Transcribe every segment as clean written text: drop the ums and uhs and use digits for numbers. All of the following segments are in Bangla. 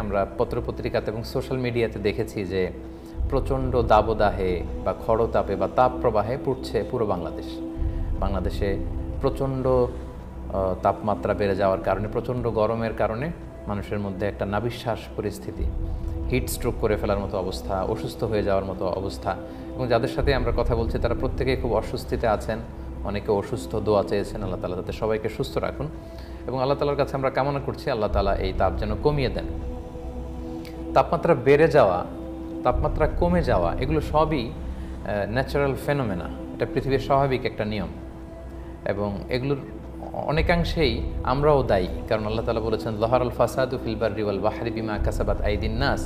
আমরা পত্রপত্রিকাতে এবং সোশ্যাল মিডিয়াতে দেখেছি যে প্রচণ্ড দাবদাহে বা খড়তাপে বা তাপ প্রবাহে পুড়ছে পুরো বাংলাদেশে প্রচণ্ড তাপমাত্রা বেড়ে যাওয়ার কারণে, প্রচণ্ড গরমের কারণে মানুষের মধ্যে একটা নাভিশ্বাস পরিস্থিতি, হিট স্ট্রোক করে ফেলার মতো অবস্থা, অসুস্থ হয়ে যাওয়ার মতো অবস্থা। এবং যাদের সাথে আমরা কথা বলছি তারা প্রত্যেকেই খুব অস্বস্তিতে আছেন, অনেকে অসুস্থ, দোয়া চেয়েছেন আল্লাহ তাআলা তাদের সবাইকে সুস্থ রাখুন। এবং আল্লাহ তাআলার কাছে আমরা কামনা করছি আল্লাহ তাআলা এই তাপ যেন কমিয়ে দেন। তাপমাত্রা বেড়ে যাওয়া, তাপমাত্রা কমে যাওয়া, এগুলো সবই ন্যাচারাল ফেনোমেনা, এটা পৃথিবীর স্বাভাবিক একটা নিয়ম। এবং এগুলোর অনেকাংশেই আমরাও দায়ী, কারণ আল্লাহ তাআলা বলেছেন যাহারাল ফাসাদু ফিল বাররি ওয়াল বাহরি বিমা কাসাবাত আইদিন নাস,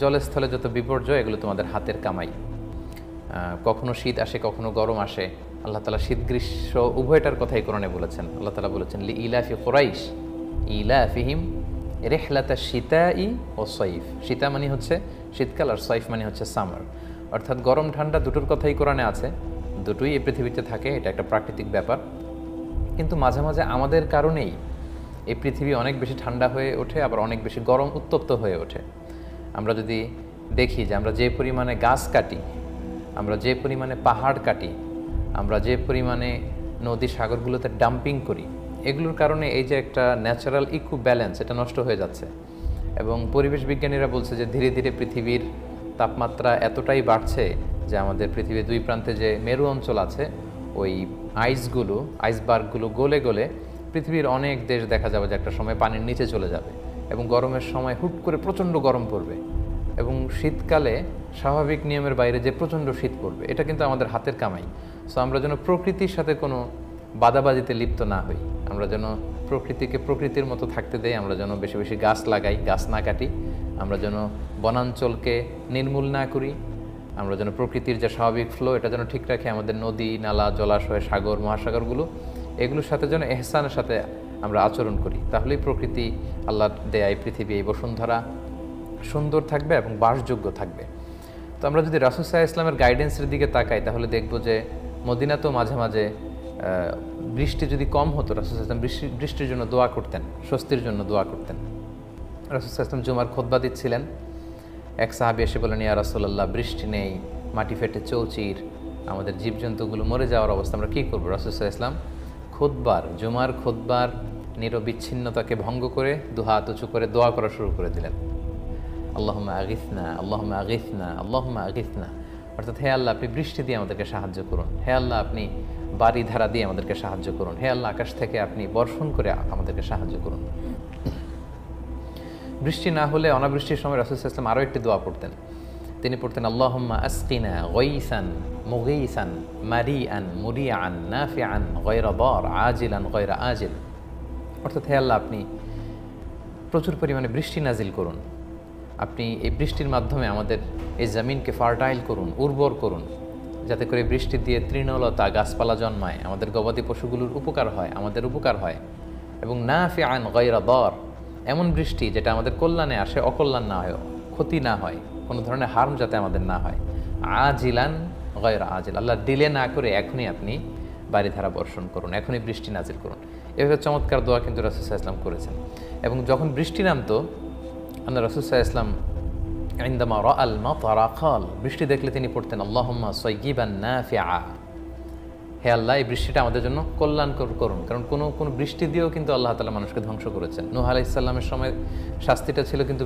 জলস্থলে যত বিপর্যয় এগুলো তোমাদের হাতের কামাই। কখনো শীত আসে, কখনো গরম আসে। আল্লাহ তাআলা শীত গ্রীষ্ম উভয়টার কথাই কোরআনে বলেছেন। আল্লাহ তাআলা বলেছেন লি ইলাফি কুরাইশ ইলাফিহিম রিহলাতা শীতাই ও সৈফ। শীতা মানে হচ্ছে শীতকাল, আর সৈফ মানে হচ্ছে সামার। অর্থাৎ গরম ঠান্ডা দুটোর কথাই কোরআনে আছে, দুটোই এই পৃথিবীতে থাকে, এটা একটা প্রাকৃতিক ব্যাপার। কিন্তু মাঝে মাঝে আমাদের কারণেই এই পৃথিবী অনেক বেশি ঠান্ডা হয়ে ওঠে, আবার অনেক বেশি গরম উত্তপ্ত হয়ে ওঠে। আমরা যদি দেখি যে আমরা যে পরিমাণে গাছ কাটি, আমরা যে পরিমাণে পাহাড় কাটি, আমরা যে পরিমাণে নদী সাগরগুলোতে ডাম্পিং করি, এগুলোর কারণে এই যে একটা ন্যাচারাল ইকো ব্যালেন্স, এটা নষ্ট হয়ে যাচ্ছে। এবং পরিবেশ বিজ্ঞানীরা বলছে যে ধীরে ধীরে পৃথিবীর তাপমাত্রা এতটাই বাড়ছে যে আমাদের পৃথিবীর দুই প্রান্তে যে মেরু অঞ্চল আছে, ওই আইসবার্গগুলো গলে গলে পৃথিবীর অনেক দেশ দেখা যাবে যে একটা সময় পানির নিচে চলে যাবে। এবং গরমের সময় হুট করে প্রচণ্ড গরম পড়বে, এবং শীতকালে স্বাভাবিক নিয়মের বাইরে যে প্রচণ্ড শীত পড়বে। এটা কিন্তু আমাদের হাতের কামাই। সো আমরা যেন প্রকৃতির সাথে কোনো বাদাবাজিতে লিপ্ত না হই, আমরা যেন প্রকৃতিকে প্রকৃতির মতো থাকতে দেই, আমরা যেন বেশি বেশি গাছ লাগাই, গাছ না কাটি, আমরা যেন বনাঞ্চলকে নির্মূল না করি, আমরা যেন প্রকৃতির যে স্বাভাবিক ফ্লো এটা যেন ঠিক রাখি, আমাদের নদী নালা জলাশয় সাগর মহাসাগরগুলো, এগুলোর সাথে যেন এহসানের সাথে আমরা আচরণ করি। তাহলেই প্রকৃতি আল্লাহর দেয়া এই পৃথিবী, এই বসুন্ধরা সুন্দর থাকবে এবং বাসযোগ্য থাকবে। তো আমরা যদি রাসূল সাল্লাল্লাহু আলাইহি ওয়াসাল্লামের গাইডেন্সের দিকে তাকাই, তাহলে দেখব যে মদিনাতেও মাঝে মাঝে বৃষ্টি যদি কম হতো, রাসূল সাল্লাল্লাহু আলাইহি ওয়াসাল্লাম বৃষ্টির জন্য দোয়া করতেন, স্বস্তির জন্য দোয়া করতেন। রাসূল সাল্লাল্লাহু আলাইহি ওয়াসাল্লাম জুমার খুতবা দিচ্ছিলেন, এক সাহাবী এসে বলেন ইয়া রাসূলুল্লাহ, বৃষ্টি নেই, মাটি ফেটে চৌচির, আমাদের জীবজন্তুগুলো মরে যাওয়ার অবস্থা, আমরা কী করবো? রাসূল সাল্লাল্লাহু আলাইহি ওয়াসাল্লাম জুমার খুতবার নিরবিচ্ছিন্নতাকে ভঙ্গ করে দুহাত উঁচু করে দোয়া করা শুরু করে দিলেন, আল্লাহুম্মা আগিথনা, আল্লাহুম্মা আগিথনা, আল্লাহুম্মা আগিথনা। অর্থাৎ হে আল্লাহ আপনি বৃষ্টি দিয়ে আমাদেরকে সাহায্য করুন, হে আল্লাহ আপনি বারিধারা দিয়ে আমাদেরকে সাহায্য করুন, হে আল্লাহ আকাশ থেকে আপনি বর্ষণ করে আমাদেরকে সাহায্য করুন। বৃষ্টি না হলে অনাবৃষ্টির সময় রাসূল সাল্লাল্লাহু আলাইহি ওয়াসাল্লাম আরও একটি দোয়া পড়তেন। তিনি পড়তেন আল্লাহুম্মা আসকিনা গাইসান মুগীসান মারিআন মুরিআন নাফিআন গায়রা দার আজিলান গায়রা আজিল। অর্থাৎ হে আল্লাহ আপনি প্রচুর পরিমাণে বৃষ্টি নাজিল করুন, আপনি এই বৃষ্টির মাধ্যমে আমাদের এই জমিনকে ফার্টাইল করুন, উর্বর করুন, যাতে করে বৃষ্টি দিয়ে তৃণলতা গাছপালা জন্মায়, আমাদের গবাদি পশুগুলোর উপকার হয়, আমাদের উপকার হয়। এবং নাফিআন গায়রা দার, এমন বৃষ্টি যেটা আমাদের কল্যাণে আসে, অকল্যাণ না হয়, ক্ষতি না হয়, কোনো ধরনের হার্ম যাতে আমাদের না হয়। আজিলান গায়রা আজিল, আল্লাহ ডিলে না করে এখনই আপনি বারিধারা বর্ষণ করুন, এখনই বৃষ্টি নাজিল করুন। এভাবে চমৎকার দোয়া কিন্তু রাসূল সাল্লাল্লাহু আলাইহি ওয়াসাল্লাম করেছেন। এবং যখন বৃষ্টি নামতো, আল্লাহ রাসূল সাল্লাল্লাহু আলাইহি ওয়াসাল্লাম ইনদামা রাআল মাতারা ক্বাল, বৃষ্টি দেখলে তিনি পড়তেন আল্লাহুম্মা সাইয়্যিবান নাফিআ, হে আল্লাহ এই বৃষ্টিটা আমাদের জন্য কল্যাণকর করুন। কারণ কোনো বৃষ্টি দিয়েও কিন্তু আল্লাহ তাআলা মানুষকে ধ্বংস করেছেন। নূহ আলাইহিস সালামের সময় শাস্তিটা ছিল কিন্তু